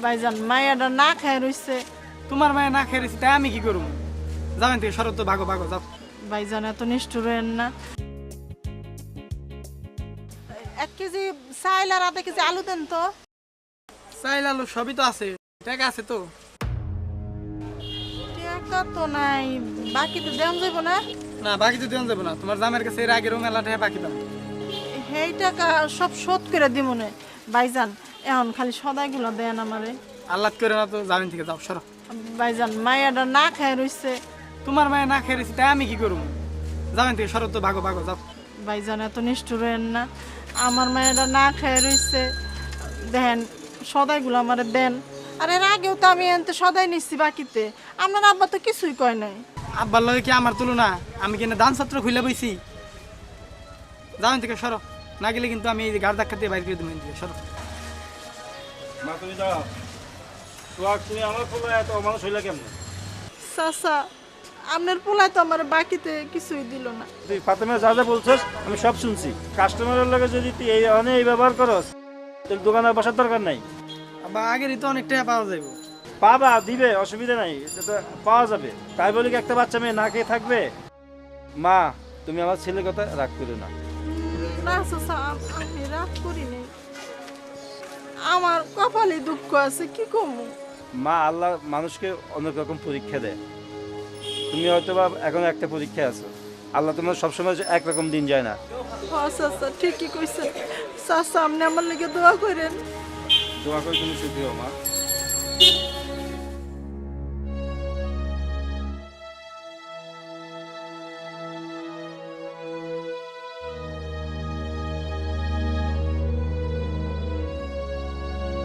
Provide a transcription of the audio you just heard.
ভাইজান মায়াটা না খায় রইছে। তোমার মায়ে না খেয়ে রয়েছে তাই আমি কি করবো? যাবেন থেকে শরৎ তো ভাগো ভাগো যাও। ভাইজান এত নিষ্ঠুর হয়েন না। 1 কেজি চাইল আর আধা কেজি আলু দেন তো। চাইল আলু সবই তো আছে, টাকা আছে তো। টাকা তো নাই, বাকিতে দেন যাইব না। না বাকি তো দেওয়া যাবে না, তোমার জামের কাছে এর আগেরও মেলা টাকা বাকি দাম। সেই টাকা সব শোধ করে দিব না ভাইজান, এখন খালি সদাইগুলো দেন আমারে। আল্লাহ করে না তো, যাবেন থেকে যাও সরো। ভাইজান মায়াটা না খায় রইছে। তোমার মায়ে না খেয়ে রয়েছে তাই আমি কি করবো? যাবেন থেকে শরৎ তো ভাগো ভাগো যাও। ভাইজান এত নিষ্ঠুর হয়েন না, আমার মায়েরা না খায় রইছে, দেন সদাইগুলো আমারে দেন। আর এর আগেও তো আমি এনতে সদাই নিচ্ছি বাকিতে, আপনার আব্বা তো কিছুই কয় নাই। আব্বার লগে কি আমার তুলনা? আমি কিনা দান ছাত্র খুলে বইছি। যাবেন থেকে সরো, না গেলে কিন্তু আমি এই যে গাড় ধাক্কা দিয়ে বাইরে করে দেবেন সরো। মা তুমি যাও। তুমি আমার পোলা এত অমানুষ হইলা কেমন? চাচা, আপনার পোলায় তো আমার বাকিতে কিছুই দিল না। তুই ফাতেমা যা যা বলছস আমি সব শুনছি। কাস্টমারের লগে যদি তুই এই ব্যবহার করস তোর দোকানে বসার দরকার নাই। আব্বা আগেরই তো অনেক টাকা পাওয়া যাবে। পাবা দিবে, অসুবিধা নাই, এটা তো পাওয়া যাবে। তাই বলি কি একটা বাচ্চা মেয়ে না খেয়ে থাকবে? মা তুমি আমার ছেলের কথা রাগ করো না। না চাচা, আমি রাগ করি নাই, আমার কপালে দুঃখ আছে, কি কমু। মা আল্লাহ মানুষকে অনেক রকম পরীক্ষা দেয়। তুমি হয়তো বা এখন একটা পরীক্ষা আছো। আল্লাহ তোমার সবসময় একরকম দিন যায় না। চাচা ঠিকই কইছেন, চাচা আপনি আমার লেগে দোয়া করেন। দোয়া করে তুমি সুখী হও মা।